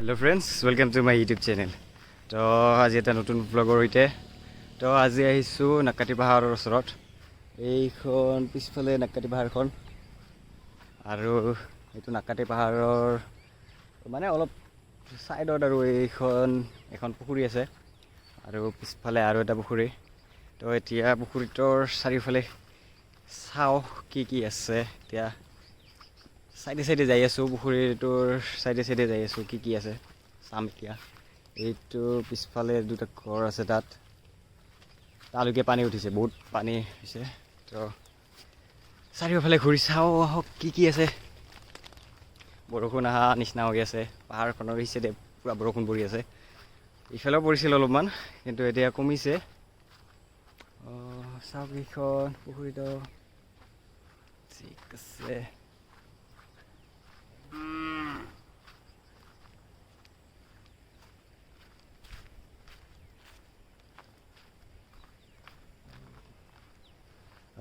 Hello friends, welcome to my YouTube channel. তো আজি এটা নতুন ব্লগৰ সৈতে তো আজি আহিছো নাক্কাটি পাহাৰৰ ওচৰত এইখন পিছফালে নাক্কাটি পাহাৰখন আৰু এইটো নাক্কাটি পাহাৰৰ মানে অলপ সাইডত আৰু এইখন এখন পুখুৰী আছে আৰু পিছফালে আৰু এটা পুখুৰী তো এতিয়া পুখুৰীটোৰ চাৰিওফালে চাও কি আছে এতিয়া সাইডে যাই আছো পুখুৰীটোৰ সাইডে যাই আছো কি আছে চাম এতিয়া এইটো পিছফালে দুটা ঘৰ আছে তালৈকে পানী উঠিছে বহুত পানী হৈছে তো চাৰিওফালে ঘূৰি চাও আহক কি আছে বৰষুণ আহা নিচিনা হৈ আছে পাহাৰখনৰ হিচাপে পুৰা বৰষুণ পৰি আছে ইফালেও পৰিছিল অলপমান কিন্তু এতিয়া কমিছে চাওক এইখন পুখুৰীটো ঠিক আছে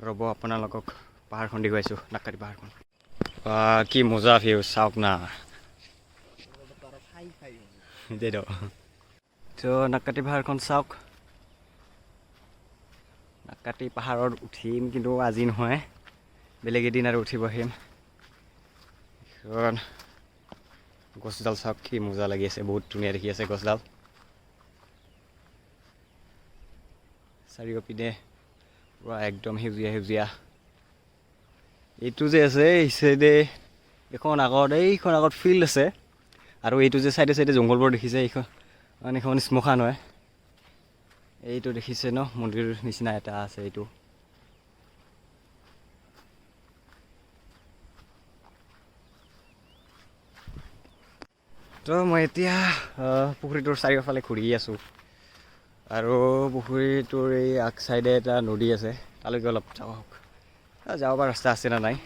ৰ'ব আপোনালোকক পাহাৰখন দেখুৱাইছোঁ নাক্কাটি পাহাৰখন কি মজা ভিউ চাওক না তো নাক্কাটি পাহাৰখন চাওক নাক্কাটি পাহাৰত উঠিম কিন্তু আজি নহয় বেলেগ এদিন আৰু উঠিব আহিম এখন গছডাল চাওক কি মজা লাগি আছে বহুত ধুনীয়া দেখি আছে গছডাল চাৰিওপিনে পুৰা একদম সেউজীয়া এইটো যে আছে এই চাইডে এইখন আগত ফিল্ড আছে আৰু এইটো যে চাইডে জংঘলবোৰ দেখিছে এইখন শ্মশান হয় এইটো দেখিছে ন মন্দিৰ নিচিনা এটা আছে এইটো তো মই এতিয়া পুখুৰীটোৰ চাৰিওফালে ঘূৰি আছোঁ আৰু পুখুৰীটোৰ এই আগ চাইডে এটা নদী আছে তালৈকে অলপ যাব পৰা ৰাস্তা আছে নে নাই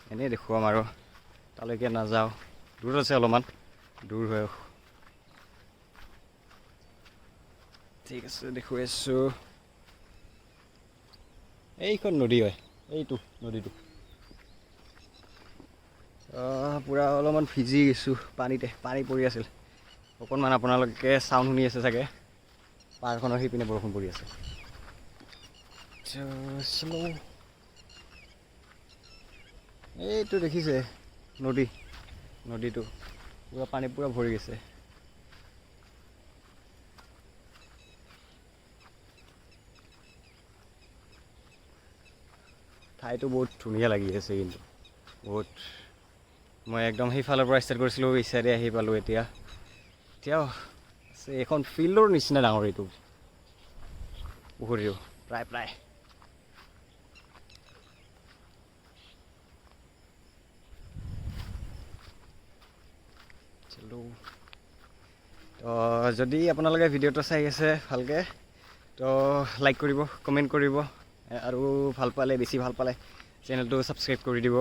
এনেই দেখুৱাম আৰু তালৈকে নাযাওঁ দূৰ আছে অলপমান দূৰ হয় ঠিক আছে দেখুৱাই আছোঁ এইখন নদী হয় এইটো নদীটো পুৰা অলপমান ভিজি গৈছোঁ পানী পৰি আছিল অকণমান আপোনালোকে চাউণ্ড শুনি আছে চাগে পাহাৰখনৰ সিপিনে বৰষুণ পৰি আছে এইটো দেখিছে নদীটো পুৰা পানী পুৰা ভৰি গৈছে ঠাইটো বহুত ধুনীয়া লাগি আছে কিন্তু বহুত মই একদম সেইফালৰ পৰা ষ্টাৰ্ট কৰিছিলোঁ এই চাইডে আহি পালোঁ এতিয়াও এখন ফিল্ডৰ নিচিনা ডাঙৰ এইটো পুখুৰীটো প্ৰায় তো যদি আপোনালোকে ভিডিঅ'টো চাই আছে ভালকৈ তো লাইক কৰিব কমেণ্ট কৰিব আৰু বেছি ভাল পালে চেনেলটো ছাবস্ক্ৰাইব কৰি দিব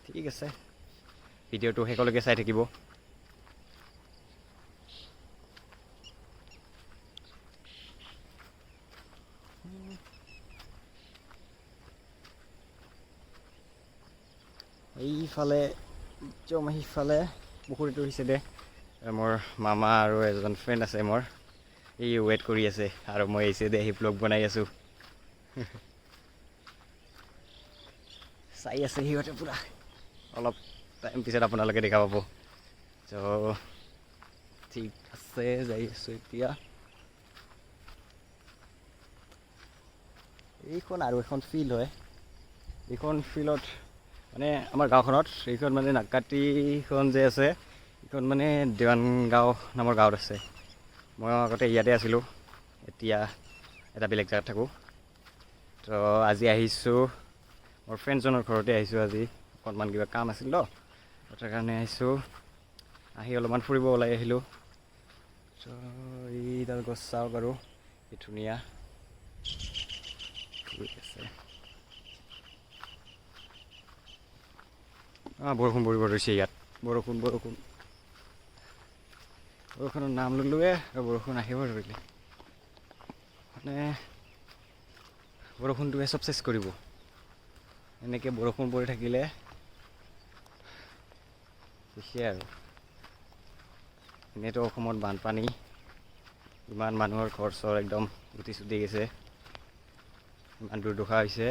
ঠিক আছে ভিডিঅ'টো শেষলৈকে চাই থাকিব সেইফালে পুখুৰীটো হৈছে দে মোৰ মামা আৰু এজন ফ্ৰেণ্ড আছে মোৰ এই ৱেইট কৰি আছে আৰু মই আহিছে দে সেই ব্লগ বনাই আছোঁ চাই আছে সিহঁতে পুৰা অলপ টাইম পিছত আপোনালোকে দেখা পাব তো ঠিক আছে যাই আছোঁ এতিয়া এইখন আৰু এখন ফিল্ড হয় এইখন ফিল্ডত মানে আমাৰ গাঁওখনত এইখন মানে নাক্কাটিখন যে আছে এইখন মানে দেৱানগাঁও নামৰ গাঁৱত আছে মই আগতে ইয়াতে আছিলোঁ এতিয়া এটা বেলেগ জেগাত থাকোঁ তো আজি আহিছোঁ মোৰ ফ্ৰেণ্ডজনৰ ঘৰতে আহিছোঁ আজি অকণমান কিবা কাম আছিল তো তাৰ কাৰণে আহিছোঁ আহি অলপমান ফুৰিব ওলাই আহিলোঁ তো এইডাল গছ চাওক আৰু কি ধুনীয়া ঠিক আছে বৰষুণ পৰিব ধৰিছে ইয়াত বৰষুণৰ নাম ল'লোৱে আৰু বৰষুণ আহিব ধৰিলে মানে বৰষুণটোৱে চব চেছ কৰিব এনেকৈ বৰষুণ পৰি থাকিলে শেষে আৰু এনেইতো অসমত বানপানী ইমান মানুহৰ ঘৰ চৰ একদম উটি চুটি গৈছে ইমান দুৰ্দশা হৈছে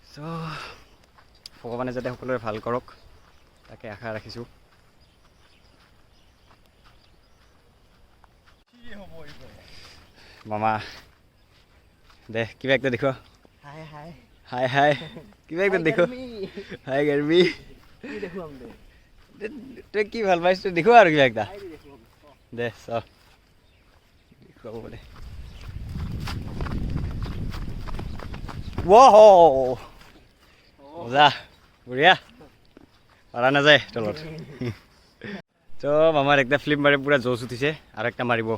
চ' ভগৱানে যাতে সকলোৰে ভাল কৰক তাকে আশা ৰাখিছোঁ মামা দে কিবা একটা দেখো হাই হাই হাই হাই কিবা একটা দেখো হাই গৰমি কি দেখুৱাম দে তই কি ভাল পাইছ দেখো আৰু কিবা একটা দে চ দেখুৱাব দে ৱাহ মজা বঢ়িয়া পাৰা নাযায় তলত তো মামাৰ একটা ফ্লিপ মাৰি পুৰা জোচ উঠিছে আৰু একটা মাৰিব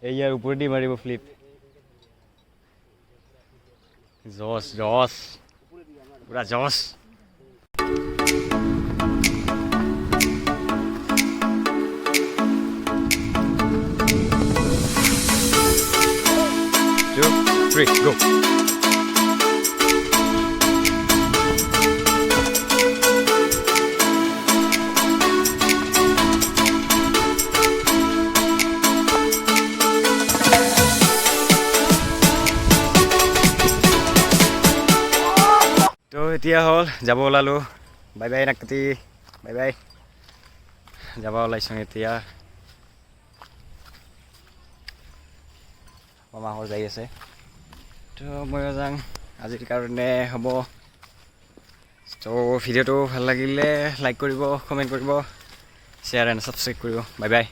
এই ইয়াৰ ওপৰেদি মাৰিব ফ্লিপ জোচ জোচ পুৰা জোচ Two, three, go. তো এতিয়া হ'ল যাব ওলালোঁ বাই বাই নাকাটি বাই বাই যাব ওলাইছোঁ এতিয়া মামাহঁত যাই আছে তো ময়ো যাওঁ আজিৰ কাৰণে হ'ব তো ভিডিঅ'টো ভাল লাগিলে লাইক কৰিব কমেণ্ট কৰিব শ্বেয়াৰ এণ্ড ছাবস্ক্ৰাইব কৰিব বাই বাই